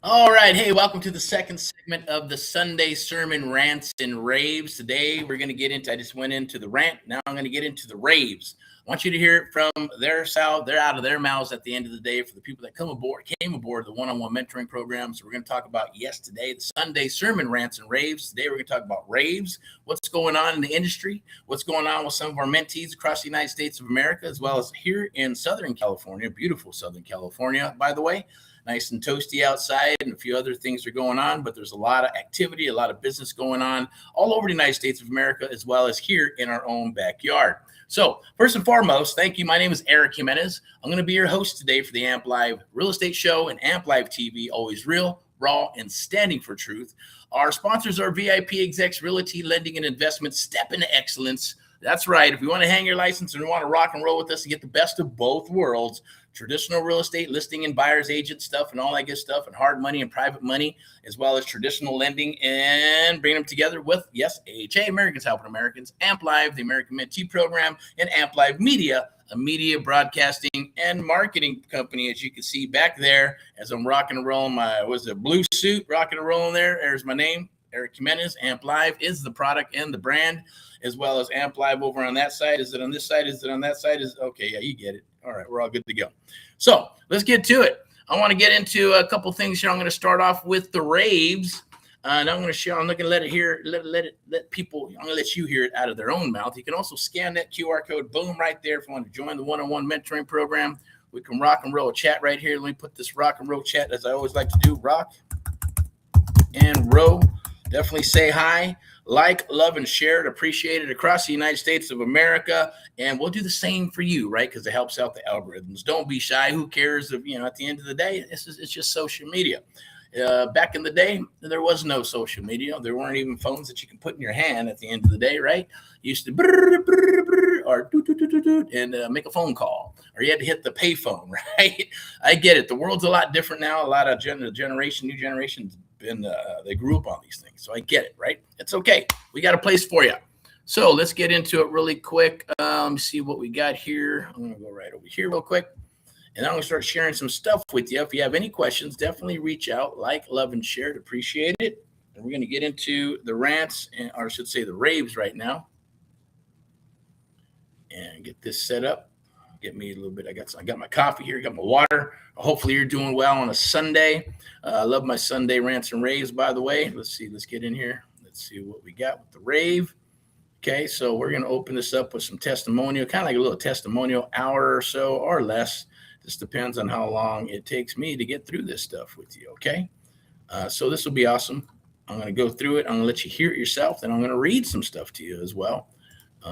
All right. Hey, welcome to the second segment of the Sunday Sermon Rants and Raves. Today, we're going to get into, I just went into the rant. Now I'm going to get into the raves. I want you to hear it from their south. They're out of their mouths at the end of the day for the people that came aboard the one-on-one mentoring program. So we're going to talk about, today, the Sunday Sermon Rants and Raves. Today, we're going to talk about raves, what's going on in the industry, what's going on with some of our mentees across the United States of America, as well as here in Southern California, beautiful Southern California, by the way. Nice and toasty outside, and a few other things are going on, but there's a lot of activity, a lot of business going on all over the United States of America, as well as here in our own backyard. So first and foremost, thank you. My name is Erick Jimenez. I'm going to be your host today for the AMP Live Real Estate Show and AMP Live TV, always real, raw, and standing for truth. Our sponsors are VIP Execs Realty, Lending, and Investment. Step into excellence. That's right. If you want to hang your license and you want to rock and roll with us and get the best of both worlds, traditional real estate listing and buyer's agent stuff and all that good stuff, and hard money and private money, as well as traditional lending, and bring them together with, AHA, Americans Helping Americans, AMP Live, the American Mentee Program, and AMP Live Media, a media broadcasting and marketing company, as you can see back there as I'm rocking and rolling my, blue suit, rocking and rolling there. There's my name, Erick Jimenez. AMP Live is the product and the brand, as well as AMP Live over on that side. Is it on this side? Is it on that side? Okay, yeah, you get it. All right, we're all good to go. So let's get to it. I want to get into a couple things here. I'm going to start off with the raves, and I'm going to share. I'm not going to let it hear. Let people. I'm going to let you hear it out of their own mouth. You can also scan that QR code. Boom, right there. If you want to join the one-on-one mentoring program, we can rock and roll chat right here. Let me put this rock and roll chat, as I always like to do. Rock and roll. Definitely say hi, like, love, and share it. Appreciate it across the United States of America. And we'll do the same for you, right? Because it helps out the algorithms. Don't be shy. Who cares if, at the end of the day, it's just social media. Back in the day, there was no social media. There weren't even phones that you can put in your hand at the end of the day, right? You used to or and make a phone call, or you had to hit the pay phone, right? I get it. The world's a lot different now. A lot of new generations, and they grew up on these things. So I get it, right? It's okay. We got a place for you. So let's get into it really quick. Let me see what we got here. I'm going to go right over here real quick. And I'm going to start sharing some stuff with you. If you have any questions, definitely reach out, like, love, and share it. Appreciate it. And we're going to get into the rants, or I should say the raves right now. And get this set up. Get me a little bit. I got my coffee here. Got my water. Hopefully you're doing well on a Sunday. I love my Sunday rants and raves, by the way. Let's see. Let's get in here. Let's see what we got with the rave. Okay, so we're going to open this up with some testimonial, kind of like a little testimonial hour or so or less. This depends on how long it takes me to get through this stuff with you, okay? So this will be awesome. I'm going to go through it. I'm going to let you hear it yourself. Then I'm going to read some stuff to you as well,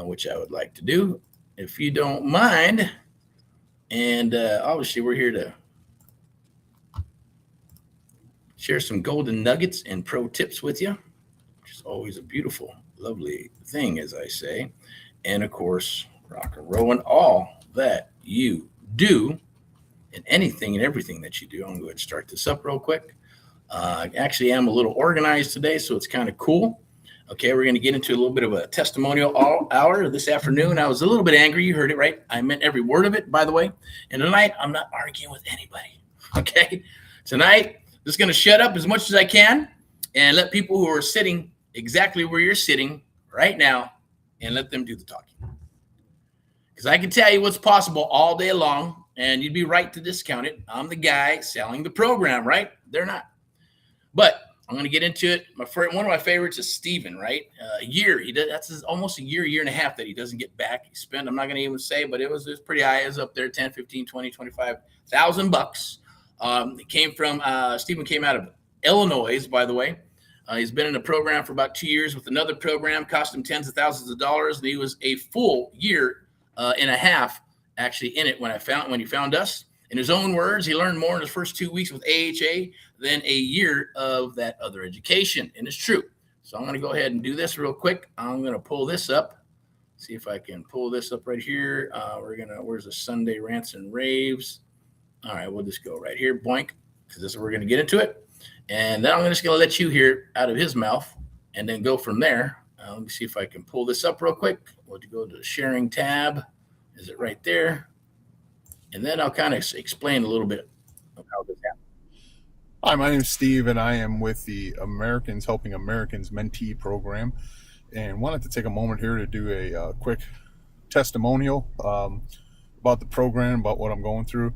which I would like to do, if you don't mind. And obviously, we're here to share some golden nuggets and pro tips with you, which is always a beautiful, lovely thing, as I say. And, of course, rock and roll and all that you do, and anything and everything that you do. I'm going to go ahead and start this up real quick. Actually, I'm a little organized today, so it's kind of cool. Okay, we're going to get into a little bit of a testimonial hour this afternoon. I was a little bit angry. You heard it right. I meant every word of it, by the way. And tonight, I'm not arguing with anybody. Okay? Tonight, I'm just going to shut up as much as I can and let people who are sitting exactly where you're sitting right now, and let them do the talking. Because I can tell you what's possible all day long, and you'd be right to discount it. I'm the guy selling the program, right? They're not. But I'm going to get into it. One of my favorites is Steven, right? A year. That's almost a year and a half that he doesn't get back. He spent, I'm not going to even say, but it was pretty high. It was up there, 10, 15, 20, 25,000 bucks. Steven came out of Illinois, by the way. He's been in a program for about 2 years with another program, cost him tens of thousands of dollars. And he was a full year and a half actually in it when he found us. In his own words, he learned more in his first 2 weeks with AHA than a year of that other education. And it's true. So I'm going to go ahead and do this real quick. I'm going to pull this up. See if I can pull this up right here. Where's the Sunday rants and raves? All right, we'll just go right here, boink, because this is where we're going to get into it. And then I'm just going to let you hear it out of his mouth and then go from there. Let me see if I can pull this up real quick. We'll go to the sharing tab. Is it right there? 'Cause this is where we're going to get into it. And then I'm going to just going to let you hear it out of his mouth and then go from there. See if I can pull this up real quick. We'll go to the sharing tab. Is it right there? And then I'll kind of explain a little bit of how this happened. 'Cause this is where we're going to get into it. Hi, my name is Steve, and I am with the Americans Helping Americans mentee program, and wanted to take a moment here to do a quick testimonial about the program, about what I'm going through.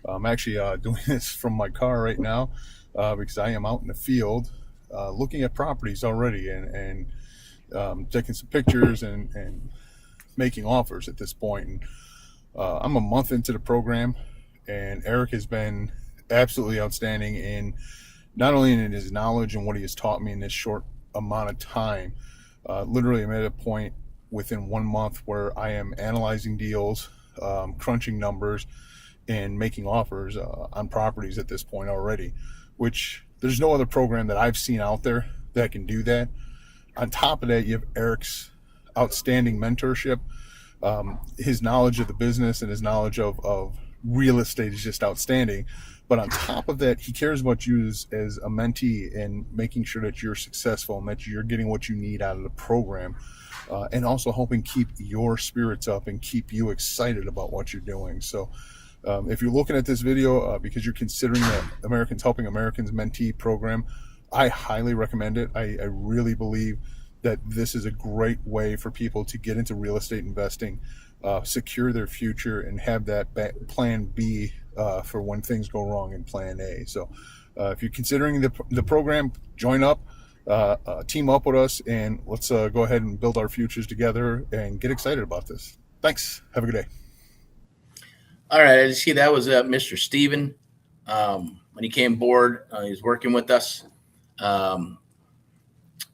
I'm actually doing this from my car right now because I am out in the field looking at properties already and taking some pictures and making offers at this point. And I'm a month into the program, and Eric has been absolutely outstanding in not only in his knowledge and what he has taught me in this short amount of time. Literally, I'm at a point within 1 month where I am analyzing deals, crunching numbers, and making offers on properties at this point already, which there's no other program that I've seen out there that can do that. On top of that, you have Eric's outstanding mentorship. His knowledge of the business and his knowledge of real estate is just outstanding. But on top of that, he cares about you as a mentee and making sure that you're successful and that you're getting what you need out of the program, and also helping keep your spirits up and keep you excited about what you're doing. So if you're looking at this video because you're considering the Americans Helping Americans mentee program, I highly recommend it. I really believe that this is a great way for people to get into real estate investing, secure their future, and have that plan B for when things go wrong in plan A. So if you're considering the program, join up, team up with us, and let's go ahead and build our futures together and get excited about this. Thanks. Have a good day. All right, I see that was Mr. Steven. When he came aboard, he was working with us.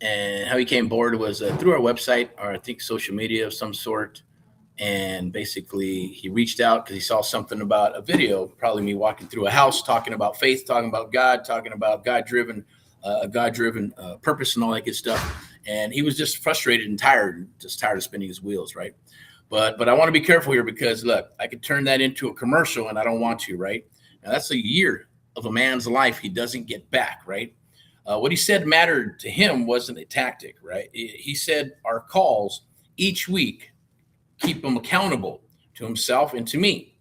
And how he came aboard was through our website, or I think social media of some sort. And basically, he reached out because he saw something about a video, probably me walking through a house, talking about faith, talking about God, talking about God-driven purpose and all that good stuff. And he was just frustrated and tired of spinning his wheels, right? But I want to be careful here because, look, I could turn that into a commercial, and I don't want to, right? Now, that's a year of a man's life he doesn't get back, right? What he said mattered to him wasn't a tactic, right? He said our calls each week keep him accountable to himself and to me.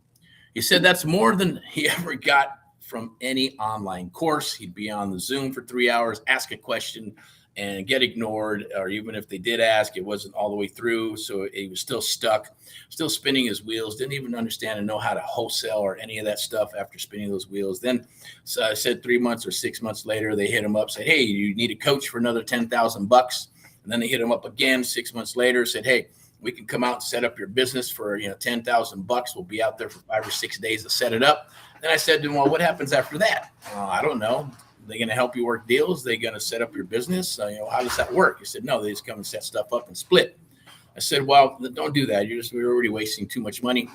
He said that's more than he ever got from any online course. He'd be on the Zoom for 3 hours, ask a question, and get ignored, or even if they did ask, it wasn't all the way through, so he was still stuck, still spinning his wheels, didn't even understand and know how to wholesale or any of that stuff after spinning those wheels. Then so I said 3 months or 6 months later, they hit him up, said, hey, you need a coach for another $10,000. And then they hit him up again 6 months later, said, hey, we can come out and set up your business for $10,000. We'll be out there for 5 or 6 days to set it up. Then I said to him, well, what happens after that? I don't know. They're going to help you work deals. They're going to set up your business. How does that work? He said, no, they just come and set stuff up and split. I said, well, don't do that. We're already wasting too much money.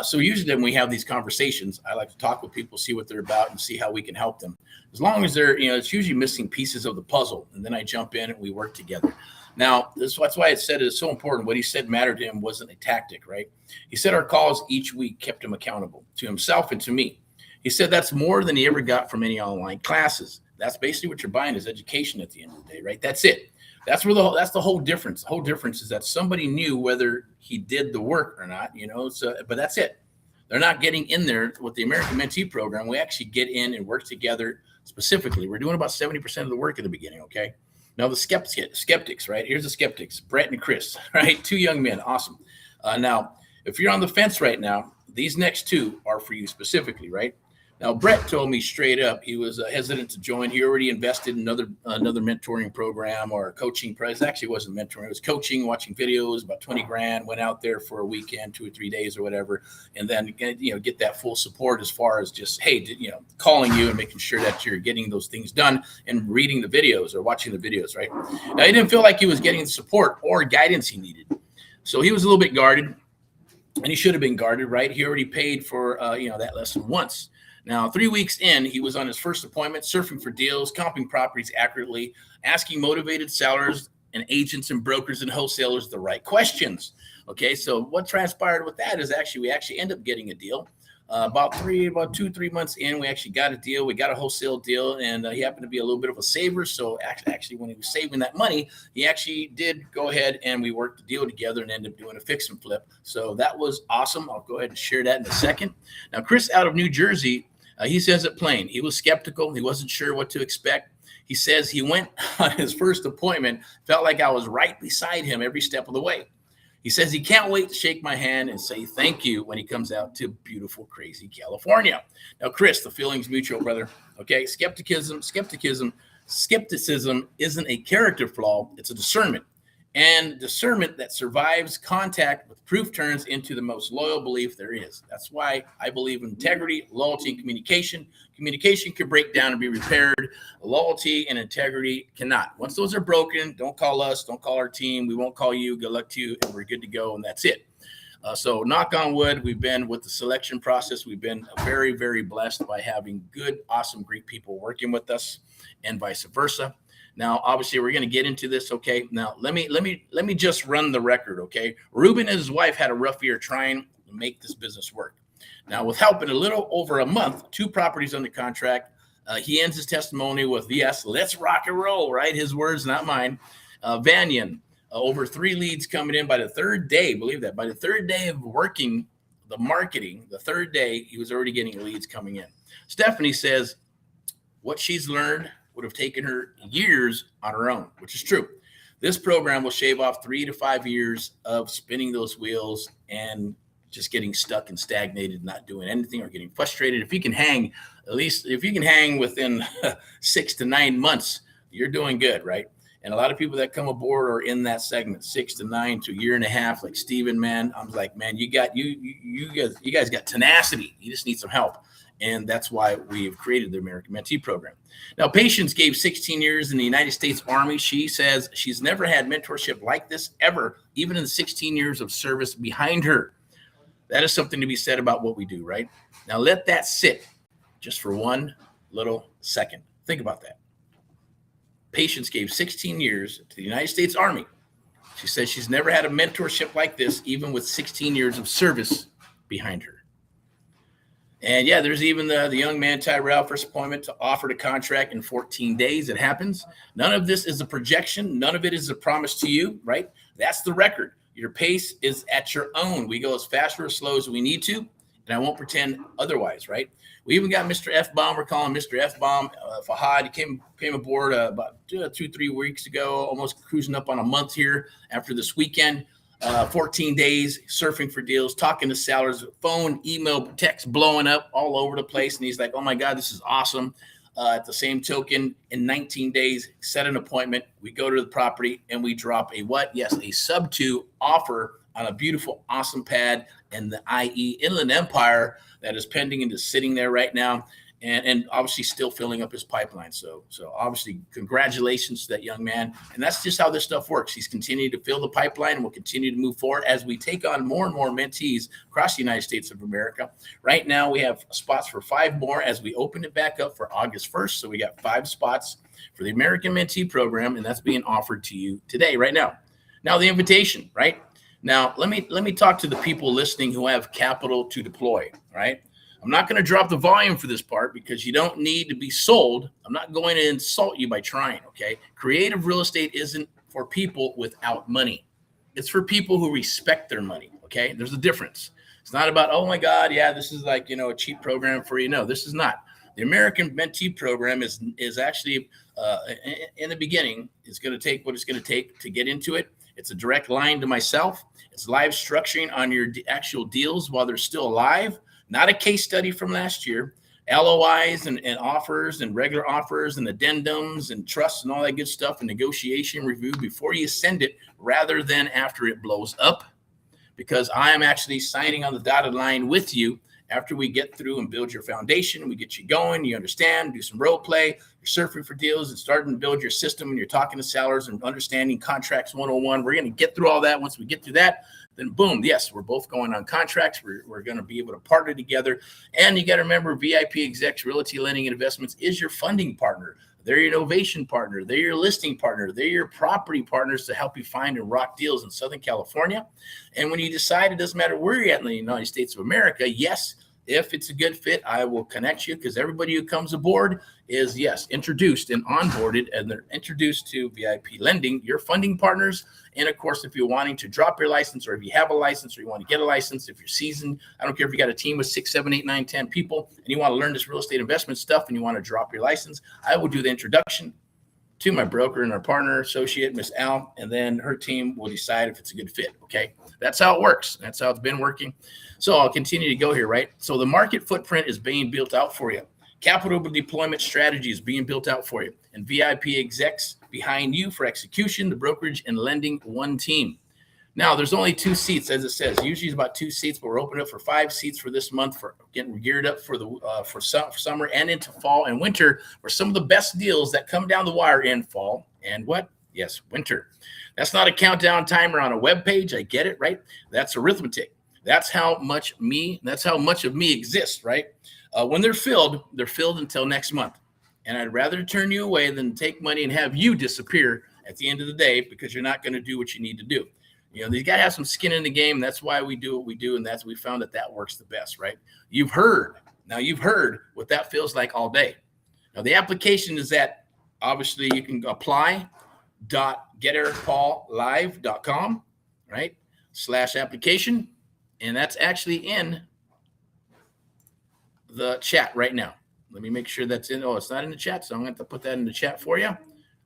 So usually when we have these conversations, I like to talk with people, see what they're about and see how we can help them. As long as they're, it's usually missing pieces of the puzzle. And then I jump in and we work together. Now, that's why I said it's so important. What he said mattered to him wasn't a tactic, right? He said our calls each week kept him accountable to himself and to me. He said that's more than he ever got from any online classes. That's basically what you're buying is education at the end of the day, right? That's it. That's the whole difference. The whole difference is that somebody knew whether he did the work or not, but that's it. They're not getting in there with the American Mentee program. We actually get in and work together specifically. We're doing about 70% of the work at the beginning, okay? Now the skeptics, right? Here's the skeptics, Brett and Chris, right? 2 young men, awesome. Now, if you're on the fence right now, these next 2 are for you specifically, right? Now, Brett told me straight up he was hesitant to join. He already invested in another mentoring program or coaching price. Actually, it wasn't mentoring. It was coaching, watching videos, about 20 grand, went out there for a weekend, 2 or 3 days or whatever, and then, get that full support as far as just, hey, calling you and making sure that you're getting those things done and reading the videos or watching the videos, right? Now, he didn't feel like he was getting the support or guidance he needed. So he was a little bit guarded, and he should have been guarded, right? He already paid for, that lesson once. Now, 3 weeks in, he was on his first appointment, surfing for deals, comping properties accurately, asking motivated sellers and agents and brokers and wholesalers the right questions. Okay, so what transpired with that is we actually end up getting a deal. About 2-3 months in, we actually got a deal. We got a wholesale deal, and he happened to be a little bit of a saver. So actually, when he was saving that money, he actually did go ahead and we worked the deal together and ended up doing a fix and flip. So that was awesome. I'll go ahead and share that in a second. Now, Chris out of New Jersey He says it plain. He was skeptical. He wasn't sure what to expect. He says he went on his first appointment, felt like I was right beside him every step of the way. He says he can't wait to shake my hand and say thank you when he comes out to beautiful, crazy California. Now, Chris, the feeling's mutual, brother. Okay, skepticism isn't a character flaw. It's a discernment. And discernment that survives contact with proof turns into the most loyal belief there is. That's why I believe in integrity, loyalty, and communication. Communication can break down and be repaired. Loyalty and integrity cannot. Once those are broken, don't call us, don't call our team. We won't call you. Good luck to you, and we're good to go, and that's it. So knock on wood, we've been with the selection process. We've been very, very blessed by having good, awesome, great people working with us, and vice versa. Now, obviously, we're going to get into this. Okay. Now, let me just run the record. Okay. Ruben and his wife had a rough year trying to make this business work. Now, with help in a little over a month, 2 properties under contract, he ends his testimony with, yes, let's rock and roll, right? His words, not mine. Vanyan, over 3 leads coming in by the 3rd day. Believe that. By the 3rd day of working the marketing, the 3rd day, he was already getting leads coming in. Stephanie says what she's learned would have taken her years on her own, which is true. This program will shave off 3 to 5 years of spinning those wheels and just getting stuck and stagnated, not doing anything or getting frustrated. If you can hang, at least if you can hang within 6 to 9 months, you're doing good, right? And a lot of people that come aboard are in that segment, 6 to 9 to a year and a half, like Steven, man. I'm like, man, you guys got tenacity. You just need some help. And that's why we've created the American Mentee Program. Now, Patience gave 16 years in the United States Army. She says she's never had mentorship like this ever, even in the 16 years of service behind her. That is something to be said about what we do, right? Now, let that sit just for one little second. Think about that. Patience gave 16 years to the United States Army. She says she's never had a mentorship like this, even with 16 years of service behind her. And yeah, there's even the young man, Tyrell, first appointment to offer the contract in 14 days. It happens. None of this is a projection. None of it is a promise to you, right? That's the record. Your pace is at your own. We go as fast or as slow as we need to, and I won't pretend otherwise, right? We even got Mr. F-Bomb. We're calling Mr. F-Bomb. Fahad came aboard about 2-3 weeks ago, almost cruising up on a month here after this weekend. 14 days surfing for deals, talking to sellers, phone, email, text blowing up all over the place. And he's like, oh my God, this is awesome. At the same token, in 19 days, set an appointment. We go to the property and we drop a what? Yes, a sub-2 offer on a beautiful, awesome pad in the IE Inland Empire that is pending and is sitting there right now. And obviously still filling up his pipeline. So obviously congratulations to that young man. And that's just how this stuff works. He's continued to fill the pipeline and will continue to move forward as we take on more and more mentees across the United States of America. Right now we have spots for 5 more as we open it back up for August 1st. So we got 5 spots for the American Mentee Program, and that's being offered to you today, right now. Now the invitation, right? Now let me talk to the people listening who have capital to deploy, right? I'm not going to drop the volume for this part because you don't need to be sold. I'm not going to insult you by trying, okay? Creative real estate isn't for people without money. It's for people who respect their money, okay? There's a difference. It's not about, oh my God, yeah, this is like, a cheap program for you. No, this is not. The American Mentee Program is actually, in the beginning, it's going to take what it's going to take to get into it. It's a direct line to myself. It's live structuring on your actual deals while they're still alive. Not a case study from last year. LOIs and offers and regular offers and addendums and trusts and all that good stuff and negotiation review before you send it rather than after it blows up, because I am actually signing on the dotted line with you after we get through and build your foundation. We get you going, you understand, do some role play, you're surfing for deals and starting to build your system and you're talking to sellers and understanding contracts 101. We're going to get through all that. Once we get through that, then boom, yes, we're both going on contracts. We're going to be able to partner together. And you got to remember, VIP Execs Realty Lending and Investments is your funding partner. They're your innovation partner. They're your listing partner. They're your property partners to help you find and rock deals in Southern California. And when you decide, it doesn't matter where you're at in the United States of America, yes, If it's a good fit, I will connect you, because everybody who comes aboard is, yes, introduced and onboarded, and they're introduced to VIP Lending, your funding partners. And of course, if you're wanting to drop your license, or if you have a license, or you want to get a license, if you're seasoned, I don't care if you got a team of 6, 7, 8, 9, 10 people, and you want to learn this real estate investment stuff and you want to drop your license, I will do the introduction to my broker and our partner associate, Miss Al, and then her team will decide if it's a good fit. Okay. That's how it works. That's how it's been working. So I'll continue to go here, right? So the market footprint is being built out for you. Capital deployment strategy is being built out for you, and VIP execs behind you for execution, the brokerage and lending, one team. Now, there's only 2 seats, as it says. Usually it's about 2 seats, but we're opening up for 5 seats for this month, for getting geared up for the for summer and into fall and winter, for some of the best deals that come down the wire in fall and what? Yes, winter. That's not a countdown timer on a web page. I get it, right? That's arithmetic. That's how much of me exists, right? When they're filled until next month. And I'd rather turn you away than take money and have you disappear at the end of the day, because you're not going to do what you need to do. You know, you got to have some skin in the game. That's why we do what we do. And we found that works the best, right? You've heard what that feels like all day. Now, the application is that, obviously, you can apply .geterpaullive.com, right? /application. And that's actually in the chat right now. Let me make sure that's in. Oh, it's not in the chat, so I'm going to have to put that in the chat for you.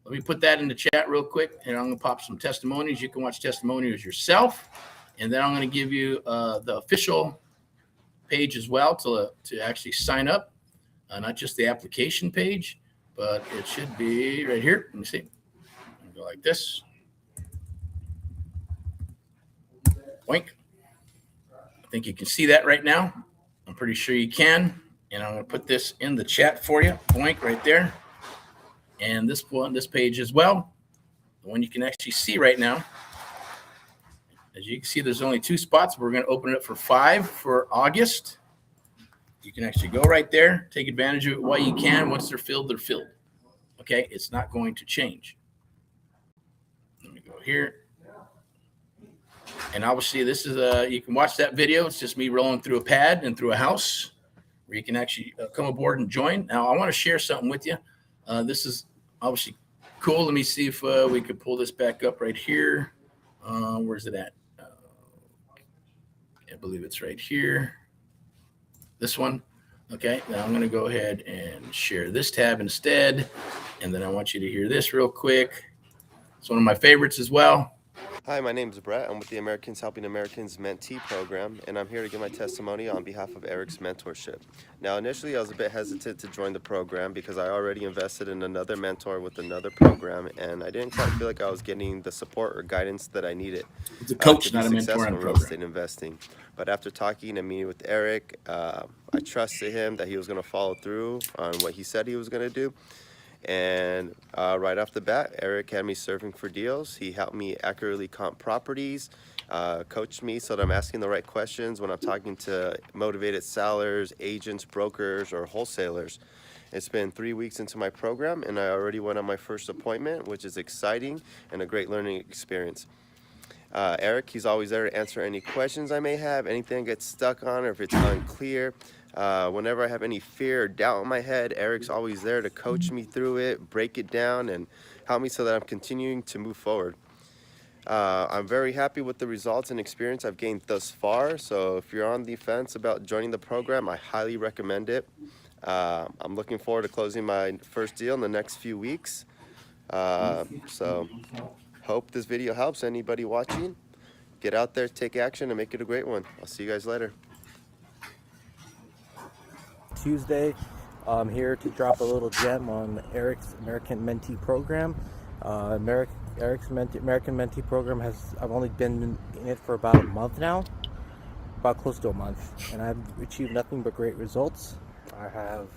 Let me put that in the chat real quick, and I'm going to pop some testimonies. You can watch testimonials yourself, and then I'm going to give you the official page as well to actually sign up, not just the application page, but it should be right here. Let me see. Go like this. Boink. I think you can see that right now. I'm pretty sure you can. And I'm going to put this in the chat for you. Boink, right there. And this page as well, the one you can actually see right now. As you can see, there's only 2 spots. We're going to open it up for 5 for August. You can actually go right there, take advantage of it while you can. Once they're filled, they're filled. Okay, it's not going to change. Let me go here. And obviously, this is you can watch that video. It's just me rolling through a pad and through a house, where you can actually come aboard and join. Now, I want to share something with you. This is obviously cool. Let me see if we could pull this back up right here. Where's it at? I believe it's right here. This one. Okay, now I'm going to go ahead and share this tab instead. And then I want you to hear this real quick. It's one of my favorites as well. Hi, my name is Brett. I'm with the Americans Helping Americans Mentee program, and I'm here to give my testimony on behalf of Erick's mentorship. Now, initially, I was a bit hesitant to join the program because I already invested in another mentor with another program, and I didn't quite feel like I was getting the support or guidance that I needed It's a coach, to be not a mentor successful in in real program. estate investing. But after talking and meeting with Erick, I trusted him that he was going to follow through on what he said he was going to do. And right off the bat, Erick had me surfing for deals. He helped me accurately comp properties, coached me so that I'm asking the right questions when I'm talking to motivated sellers, agents, brokers, or wholesalers. It's been 3 weeks into my program, and I already went on my first appointment, which is exciting and a great learning experience. Erick, he's always there to answer any questions I may have, anything gets stuck on, or if it's unclear. Whenever I have any fear or doubt in my head, Erick's always there to coach me through it, break it down, and help me so that I'm continuing to move forward. I'm very happy with the results and experience I've gained thus far. So if you're on the fence about joining the program, I highly recommend it. I'm looking forward to closing my first deal in the next few weeks. So hope this video helps anybody watching. Get out there, take action, and make it a great one. I'll see you guys later. Tuesday. I'm here to drop a little gem on Erick's American Mentee program. Erick's American Mentee program I've only been in it for about a month now, about close to a month, and I've achieved nothing but great results. I have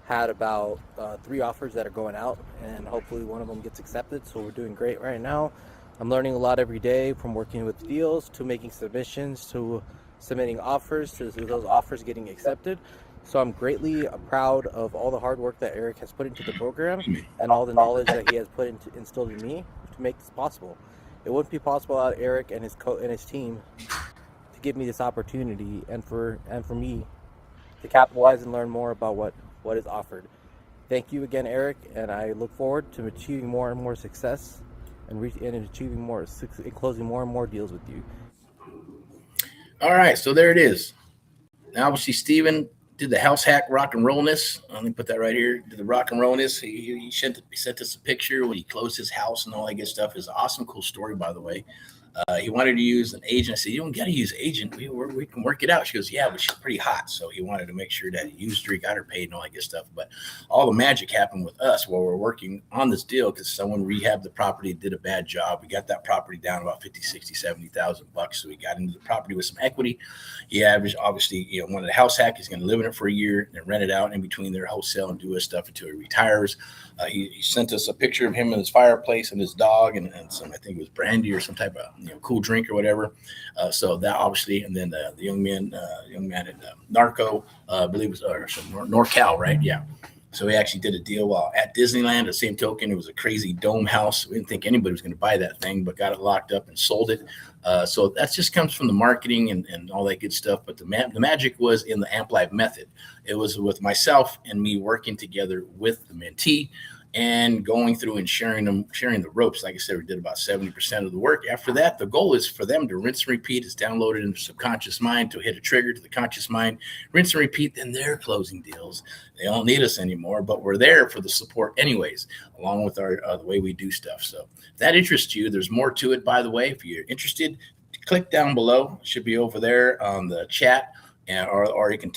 had about 3 offers that are going out, and hopefully one of them gets accepted, so we're doing great right now. I'm learning a lot every day, from working with deals to making submissions to submitting offers to those offers getting accepted. So I'm greatly proud of all the hard work that Erick has put into the program and all the knowledge that he has instilled in me to make this possible. It wouldn't be possible without Erick and his team to give me this opportunity, and for me to capitalize and learn more about what is offered. Thank you again, Eric, and I look forward to achieving more and more success and achieving more, and closing more and more deals with you. All right, so there it is. Now, obviously, Steven did the house hack rock and rollness. Let me put that right here. Did the rock and rollness. He sent us a picture when he closed his house and all that good stuff. It's an awesome, cool story, by the way. He wanted to use an agent. I said, you don't got to use agent. We can work it out. She goes, yeah, but she's pretty hot. So he wanted to make sure that he used her, got her paid and all that good stuff. But all the magic happened with us while we're working on this deal because someone rehabbed the property, did a bad job. We got that property down about 50, 60, 70,000 bucks. So we got into the property with some equity. He averaged, obviously, wanted a house hack. He's going to live in it for a year and rent it out in between their wholesale and do his stuff until he retires. He sent us a picture of him in his fireplace and his dog and some, I think it was brandy or some type of cool drink or whatever. So that obviously, and then the young man at Narco, I believe it was NorCal, right? Yeah. So he actually did a deal while at Disneyland. The same token, it was a crazy dome house. We didn't think anybody was going to buy that thing, but got it locked up and sold it. So that just comes from the marketing and all that good stuff. But the magic was in the Amp Live method. It was with myself and me working together with the mentee and going through and sharing the ropes. Like I said, we did about 70% of the work. After that, the goal is for them to rinse and repeat. It's downloaded in the subconscious mind to hit a trigger to the conscious mind, rinse and repeat. Then they're closing deals. They don't need us anymore, but we're there for the support anyways, along with our the way we do stuff. So if that interests you, there's more to it, by the way. If you're interested, click down below. It should be over there on the chat, or you can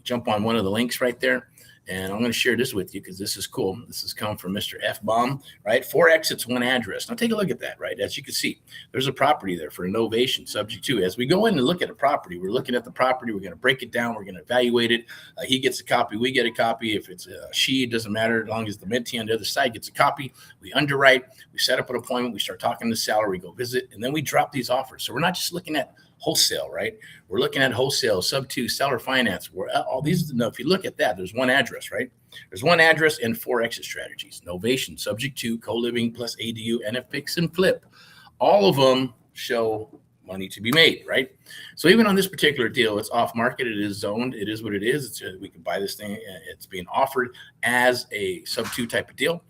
jump on one of the links right there. And I'm going to share this with you because this is cool. This has come from Mr. F. Baum, right? 4 exits, 1 address. Now take a look at that, right? As you can see, there's a property there for innovation subject to. As we go in and look at a property, we're looking at the property. We're going to break it down. We're going to evaluate it. He gets a copy. We get a copy. If it's she, it doesn't matter as long as the mentee on the other side gets a copy. We underwrite. We set up an appointment. We start talking to the seller. We go visit, and then we drop these offers. So we're not just looking at wholesale, right? We're looking at wholesale, sub 2, seller finance. We're all these. If you look at that, there's 1 address, right? There's 1 address and 4 exit strategies. Novation, subject to, co-living plus ADU, NF fix and flip. All of them show money to be made, right? So even on this particular deal, it's off market. It is zoned. It is what it is. We can buy this thing. It's being offered as a sub 2 type of deal.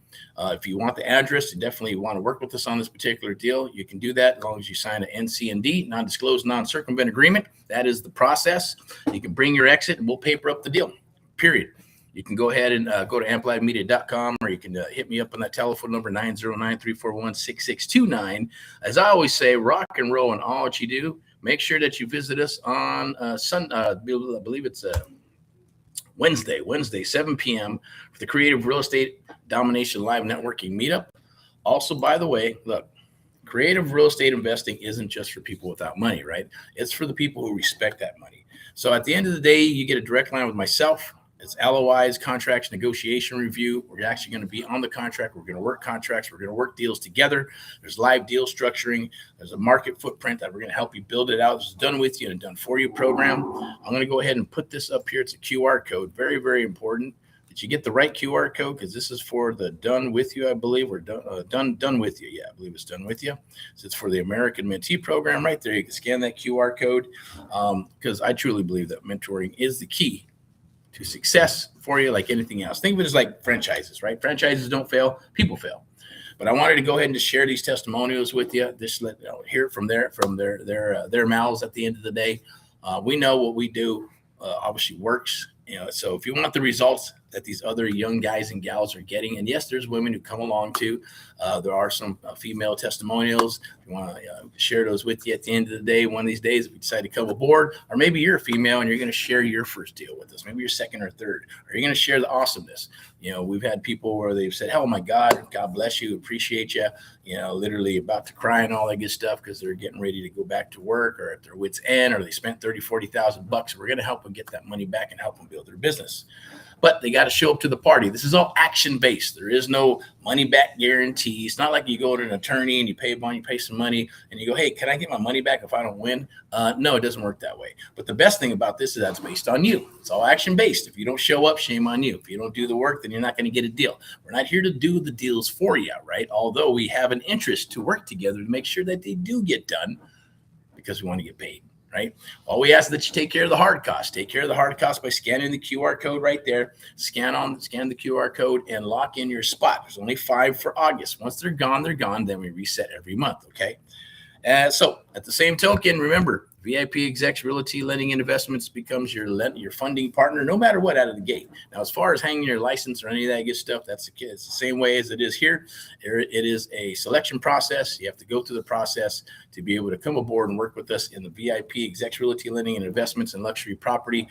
If you want the address, you definitely want to work with us on this particular deal. You can do that as long as you sign an NC&D, non-disclosed, non-circumvent agreement. That is the process. You can bring your exit and we'll paper up the deal, period. You can go ahead and go to amplivemedia.com, or you can hit me up on that telephone number, 909-341-6629. As I always say, rock and roll in all that you do. Make sure that you visit us on I believe it's Wednesday, 7 p.m. for the Creative Real Estate Domination Live Networking Meetup. Also, by the way, look, creative real estate investing isn't just for people without money, right? It's for the people who respect that money. So at the end of the day, you get a direct line with myself. It's LOIs, contracts, negotiation review. We're actually going to be on the contract. We're going to work contracts. We're going to work deals together. There's live deal structuring. There's a market footprint that we're going to help you build it out. This is done with you and a done for you program. I'm going to go ahead and put this up here. It's a QR code. Very, very important that you get the right QR code because this is for the done with you, I believe, or done with you. Yeah, I believe it's done with you. So it's for the American Mentee program right there. You can scan that QR code because I truly believe that mentoring is the key to success for you, like anything else. Think of it as like franchises, right? Franchises don't fail, people fail. But I wanted to go ahead and just share these testimonials with you. Just hear it from their mouths at the end of the day. We know what we do obviously works. So if you want the results that these other young guys and gals are getting, and yes, there's women who come along too. There are some female testimonials. If you want to share those with you at the end of the day, one of these days, if you decide to come aboard, or maybe you're a female and you're going to share your first deal with us, maybe your second or third, or you're going to share the awesomeness. We've had people where they've said, "Oh my God, God bless you, appreciate you," literally about to cry and all that good stuff because they're getting ready to go back to work or at their wits' end, or they spent $30,000-$40,000. We're going to help them get that money back and help them build their business. But they got to show up to the party. This is all action-based. There is no money-back guarantee. It's not like you go to an attorney and you pay some money, and you go, "Hey, can I get my money back if I don't win?" No, it doesn't work that way. But the best thing about this is that's based on you. It's all action-based. If you don't show up, shame on you. If you don't do the work, then you're not going to get a deal. We're not here to do the deals for you, right? Although we have an interest to work together to make sure that they do get done because we want to get paid. right? All we ask is that you take care of the hard costs. Take care of the hard costs by scanning the QR code right there. Scan the QR code and lock in your spot. There's only 5 for August. Once they're gone, they're gone. Then we reset every month, okay? So at the same token, remember, VIP Execs Realty Lending and Investments becomes your funding partner no matter what out of the gate. Now, as far as hanging your license or any of that good stuff, it's the same way as it is here. It is a selection process. You have to go through the process to be able to come aboard and work with us in the VIP Execs Realty Lending and Investments and Luxury Property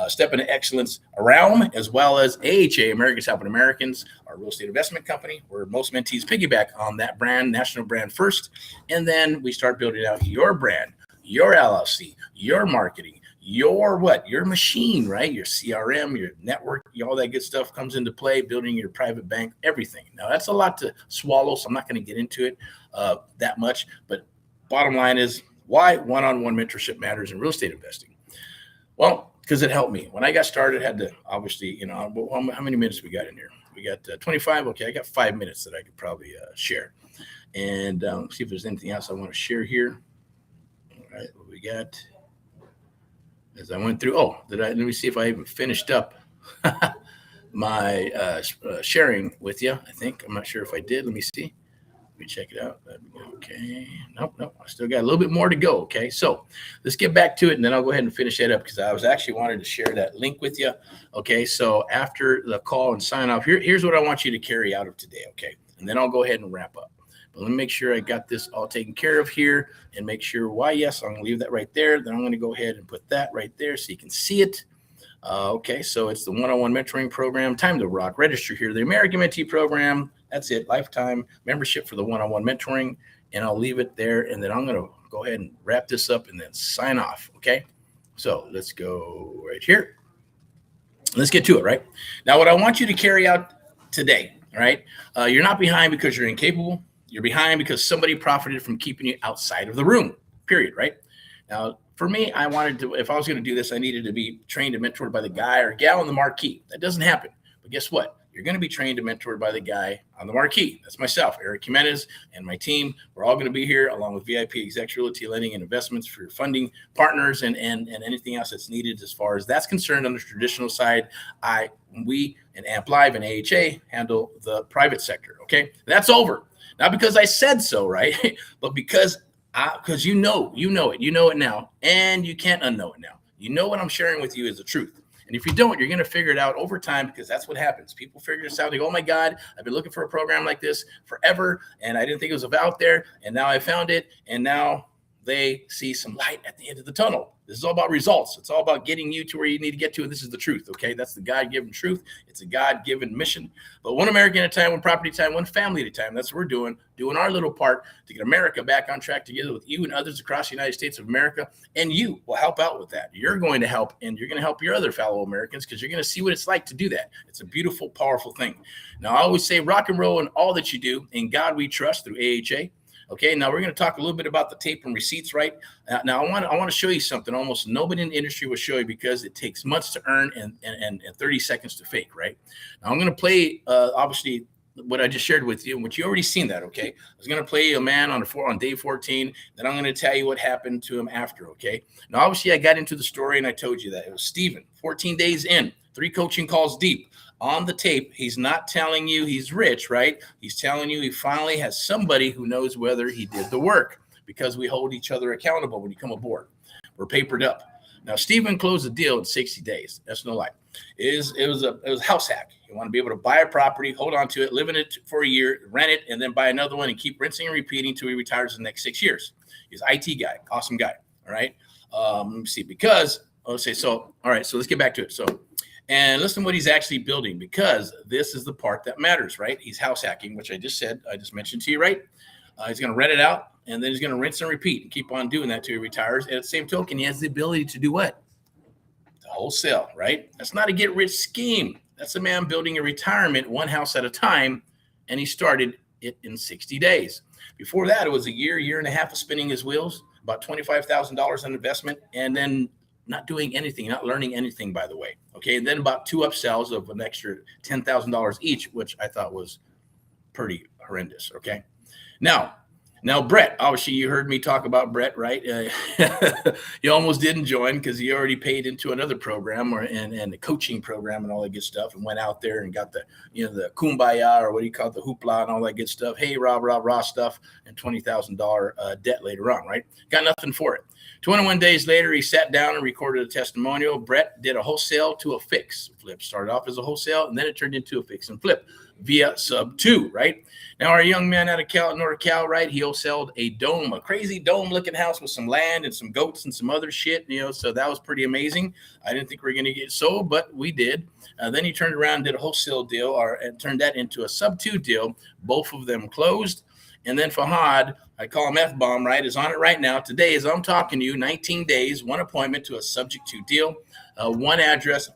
Step into Excellence realm, as well as AHA, Americans Helping Americans, our real estate investment company, where most mentees piggyback on that brand, national brand first. And then we start building out your brand, your LLC, your marketing, your machine, right? Your CRM, your network, all that good stuff comes into play, building your private bank, everything. Now, that's a lot to swallow, so I'm not going to get into it that much. But bottom line is why one-on-one mentorship matters in real estate investing. Well, because it helped me. When I got started, I had to obviously, how many minutes we got in here? We got 25. Okay, I got 5 minutes that I could probably share. And see if there's anything else I want to share here. All right, what we got? As I went through, let me see if I even finished up my sharing with you. I think, I'm not sure if I did. Let me see. Let me check it out. Okay. Nope. I still got a little bit more to go. Okay. So let's get back to it, and then I'll go ahead and finish that up because I was actually wanted to share that link with you. Okay. So after the call and sign off, here's what I want you to carry out of today. Okay. And then I'll go ahead and wrap up. But let me make sure I got this all taken care of here and make sure why. Yes, I'm going to leave that right there. Then I'm going to go ahead and put that right there so you can see it. Okay, so it's the one-on-one mentoring program. Time to rock. Register here. The American Mentee Program. That's it. Lifetime membership for the one-on-one mentoring. And I'll leave it there. And then I'm going to go ahead and wrap this up and then sign off. Okay, so let's go right here. Let's get to it, right? Now, what I want you to carry out today, all right? You're not behind because you're incapable. You're behind because somebody profited from keeping you outside of the room, period, right? Now, for me, I wanted to, if I was going to do this, I needed to be trained and mentored by the guy or gal on the marquee. That doesn't happen. But guess what? You're going to be trained and mentored by the guy on the marquee. That's myself, Erick Jimenez, and my team. We're all going to be here along with VIP Execs Realty Lending and Investments for your funding partners and anything else that's needed as far as that's concerned. On the traditional side, we and Amp Live and AHA handle the private sector. Okay, that's over. Not because I said so, right? But because you know it now, and you can't unknow it now. You know what I'm sharing with you is the truth. And if you don't, you're going to figure it out over time because that's what happens. People figure this out. They go, oh my God, I've been looking for a program like this forever, and I didn't think it was out there, and now I found it, and now they see some light at the end of the tunnel. This is all about results. It's all about getting you to where you need to get to. And this is the truth. Okay. That's the God-given truth. It's a God-given mission, but one American at a time, one property at a time, one family at a time. That's what we're doing our little part to get America back on track together with you and others across the United States of America. And you will help out with that. You're going to help, and you're going to help your other fellow Americans because you're going to see what it's like to do that. It's a beautiful, powerful thing. Now, I always say rock and roll in all that you do. In God we trust through AHA. Okay, now we're going to talk a little bit about the tape and receipts, right? Now I want to show you something almost nobody in the industry will show you because it takes months to earn and 30 seconds to fake, right? Now I'm going to play obviously what I just shared with you, which you already seen that, okay? I was going to play a man on day 14, then I'm going to tell you what happened to him after, okay? Now obviously I got into the story and I told you that it was Steven, 14 days in, 3 coaching calls deep. On the tape, he's not telling you he's rich, right? He's telling you he finally has somebody who knows whether he did the work because we hold each other accountable when you come aboard. We're papered up. Now, Steven closed the deal in 60 days. That's no lie. It was a house hack. You want to be able to buy a property, hold on to it, live in it for a year, rent it, and then buy another one and keep rinsing and repeating until he retires in the next 6 years. He's an IT guy, awesome guy, all right? Let me see, all right, so let's get back to it. And listen to what he's actually building because this is the part that matters, right? He's house hacking, which I just mentioned to you, right? He's going to rent it out, and then he's going to rinse and repeat and keep on doing that till he retires. And at the same token, he has the ability to do what? To wholesale, right? That's not a get-rich scheme. That's a man building a retirement one house at a time, and he started it in 60 days. Before that, it was a year and a half of spinning his wheels, about $25,000 in investment, and then not doing anything, not learning anything, by the way. Okay. And then about 2 upsells of an extra $10,000 each, which I thought was pretty horrendous. Okay. Now, Now, Brett, obviously you heard me talk about Brett, right? He almost didn't join because he already paid into another program and the coaching program and all that good stuff, and went out there and got the, the kumbaya, or what do you call it, the hoopla and all that good stuff. Hey, rah stuff, and $20,000 debt later on, right? Got nothing for it. 21 days later, he sat down and recorded a testimonial. Brett did a wholesale to a fix flip. Started off as a wholesale, and then it turned into a fix and flip via sub 2, right? Now, our young man out of NorCal, right? He wholesaled a crazy dome-looking house with some land and some goats and some other shit, so that was pretty amazing. I didn't think we were going to get sold, but we did. Then he turned around and did a wholesale deal, and turned that into a sub 2 deal. Both of them closed. And then Fahad, I call him F-bomb, right, is on it right now. Today, as I'm talking to you, 19 days, 1 appointment to a subject to deal, 1 address,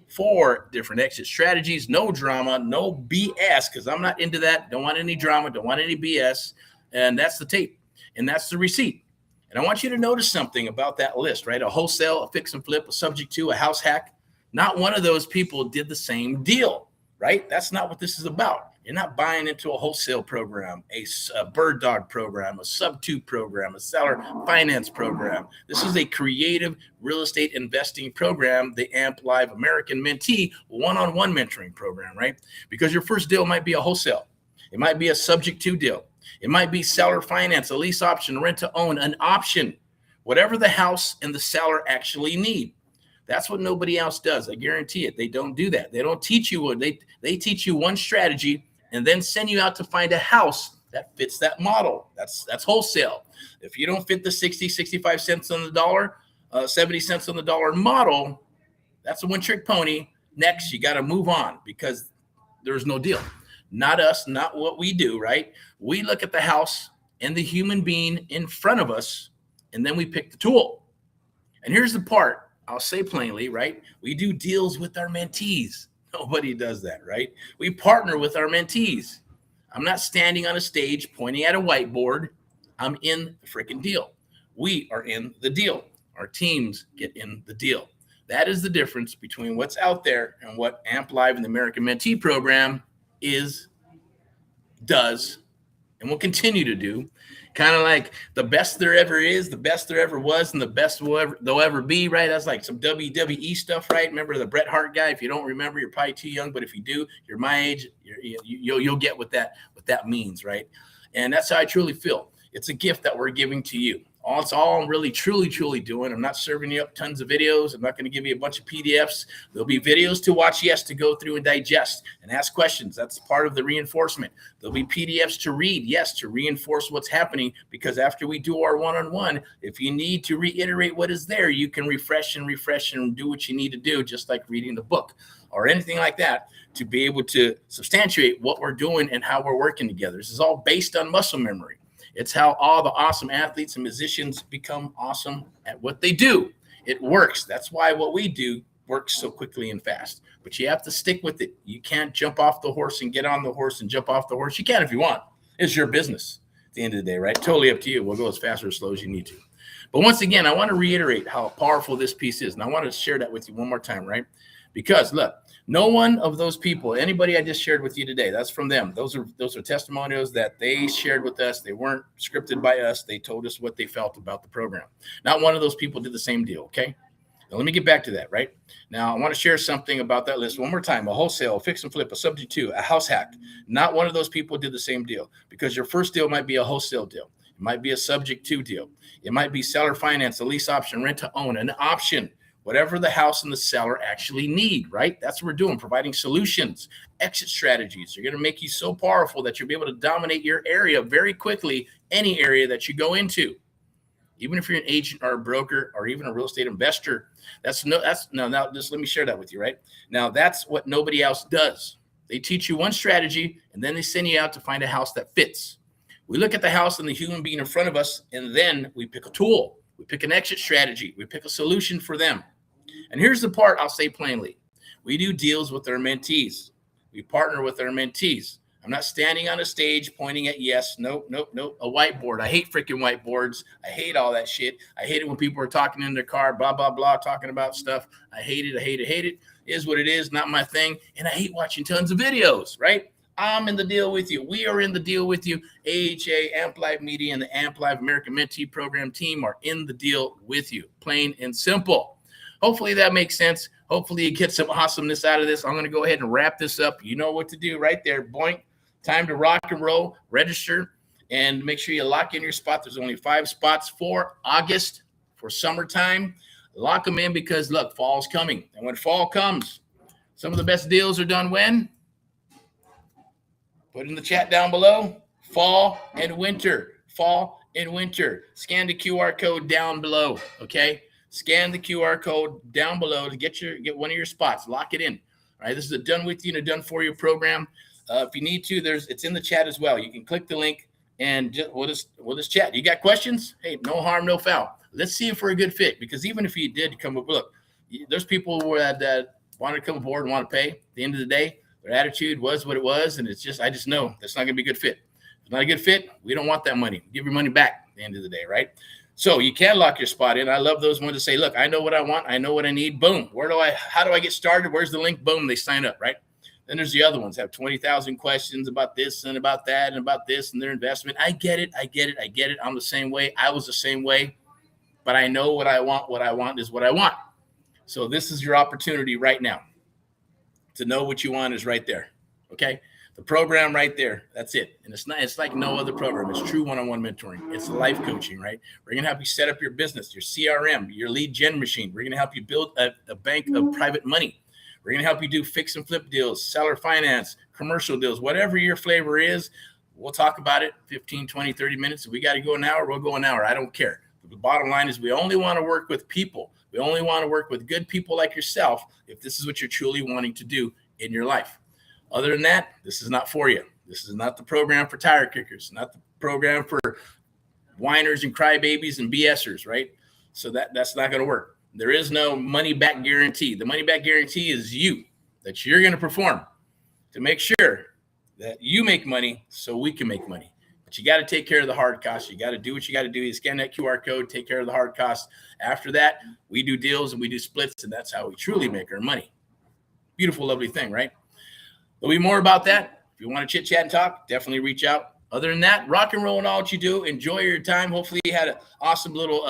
4 different exit strategies, no drama, no BS, because I'm not into that. Don't want any drama, don't want any BS. And that's the tape, and that's the receipt. And I want you to notice something about that list, right? A wholesale, a fix and flip, a subject to, a house hack. Not one of those people did the same deal, right? That's not what this is about. You're not buying into a wholesale program, a bird dog program, a sub 2 program, a seller finance program. This is a creative real estate investing program, the AMP Live American Mentee one-on-one mentoring program, right? Because your first deal might be a wholesale. It might be a subject to deal. It might be seller finance, a lease option, rent to own, an option, whatever the house and the seller actually need. That's what nobody else does. I guarantee it. They don't do that. They don't teach you. They teach you one strategy and then send you out to find a house that fits that model. That's wholesale. If you don't fit the 60, 65 cents on the dollar, 70 cents on the dollar model, that's a one-trick pony. Next, you got to move on because there's no deal. Not us, not what we do, right? We look at the house and the human being in front of us, and then we pick the tool. And here's the part. I'll say plainly, right? We do deals with our mentees. Nobody does that, right? We partner with our mentees. I'm not standing on a stage pointing at a whiteboard. I'm in the freaking deal. We are in the deal. Our teams get in the deal. That is the difference between what's out there and what AMP Live and the American Mentee Program does, and will continue to do. Kind of like the best there ever is, the best there ever was, and the best they'll ever be, right? That's like some WWE stuff, right? Remember the Bret Hart guy? If you don't remember, you're probably too young, but if you do, you're my age, you'll get what that means, right? And that's how I truly feel. It's a gift that we're giving to you. It's all I'm really, truly doing. I'm not serving you up tons of videos. I'm not going to give you a bunch of PDFs. There'll be videos to watch, yes, to go through and digest and ask questions. That's part of the reinforcement. There'll be PDFs to read, yes, to reinforce what's happening, because after we do our one-on-one, if you need to reiterate what is there, you can refresh and do what you need to do, just like reading the book or anything like that, to be able to substantiate what we're doing and how we're working together. This is all based on muscle memory. It's how all the awesome athletes and musicians become awesome at what they do. It works. That's why what we do works so quickly and fast. But you have to stick with it. You can't jump off the horse and get on the horse and jump off the horse. You can if you want. It's your business at the end of the day, right? Totally up to you. We'll go as fast or as slow as you need to. But once again, I want to reiterate how powerful this piece is. And I want to share that with you one more time, right? Because look, no one of those people, anybody I just shared with you today, that's from them. Those are testimonials that they shared with us. They weren't scripted by us. They told us what they felt about the program. Not one of those people did the same deal, okay? Now, let me get back to that, right? Now, I want to share something about that list one more time. A wholesale, a fix and flip, a subject to, a house hack. Not one of those people did the same deal, because your first deal might be a wholesale deal. It might be a subject to deal. It might be seller finance, a lease option, rent to own, an option. Whatever the house and the seller actually need, right? That's what we're doing, providing solutions, exit strategies. They're going to make you so powerful that you'll be able to dominate your area very quickly, any area that you go into. Even if you're an agent or a broker or even a real estate investor, now just let me share that with you, right? Now, that's what nobody else does. They teach you one strategy, and then they send you out to find a house that fits. We look at the house and the human being in front of us, and then we pick a tool. We pick an exit strategy. We pick a solution for them. And here's the part I'll say plainly. We do deals with our mentees. We partner with our mentees. I'm not standing on a stage pointing at yes, nope, a whiteboard. I hate freaking whiteboards. I hate all that shit. I hate it when people are talking in their car, blah, blah, blah, talking about stuff. I hate it. It is what it is, not my thing. And I hate watching tons of videos, right? I'm in the deal with you. We are in the deal with you. AHA, Amp Live Media, and the Amp Live American Mentee Program team are in the deal with you. Plain and simple. Hopefully that makes sense. Hopefully you get some awesomeness out of this. I'm going to go ahead and wrap this up. You know what to do right there. Boink. Time to rock and roll. Register and make sure you lock in your spot. There's only 5 spots for August, for summertime. Lock them in because, look, fall's coming. And when fall comes, some of the best deals are done when? Put in the chat down below. Fall and winter. Fall and winter. Scan the QR code down below, okay? Scan the QR code down below to get one of your spots. Lock it in. All right, this is a done with you and a done for you program. If you need to, it's in the chat as well. You can click the link and we'll just chat. You got questions? Hey, no harm, no foul. Let's see if we're a good fit, because even if you did come up, look, there's people that want to come aboard and want to pay. At the end of the day, their attitude was what it was, and I just know that's not going to be a good fit. If it's not a good fit, we don't want that money. Give your money back at the end of the day, right? So you can lock your spot in. I love those ones that say, look, I know what I want. I know what I need. Boom. How do I get started? Where's the link? Boom. They sign up, right? Then there's the other ones that have 20,000 questions about this and about that and about this and their investment. I get it. I'm the same way. I was the same way, but I know what I want. What I want is what I want. So this is your opportunity right now to know what you want is right there. Okay. The program right there. That's it. And it's like no other program. It's true one-on-one mentoring. It's life coaching, right? We're going to help you set up your business, your CRM, your lead gen machine. We're going to help you build a bank of private money. We're going to help you do fix and flip deals, seller finance, commercial deals, whatever your flavor is. We'll talk about it 15, 20, 30 minutes. If we got to go an hour, we'll go an hour. I don't care. The bottom line is we only want to work with people. We only want to work with good people like yourself if this is what you're truly wanting to do in your life. Other than that, this is not for you. This is not the program for tire kickers, not the program for whiners and crybabies and BSers, right? So that's not going to work. There is no money back guarantee. The money back guarantee is that you're going to perform to make sure that you make money so we can make money. But you got to take care of the hard costs. You got to do what you got to do. You scan that QR code, take care of the hard costs. After that, we do deals and we do splits, and that's how we truly make our money. Beautiful, lovely thing, right? There'll be more about that. If you want to chit chat and talk, definitely reach out. Other than that, rock and roll in all what you do. Enjoy your time. Hopefully you had an awesome little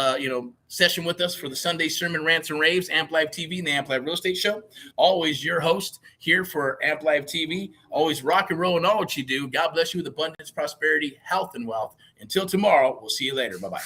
session with us for the Sunday Sermon Rants and Raves, Amp Live TV and the Amp Live Real Estate Show. Always your host here for Amp Live TV. Always rock and roll in all what you do. God bless you with abundance, prosperity, health, and wealth. Until tomorrow, we'll see you later. Bye-bye.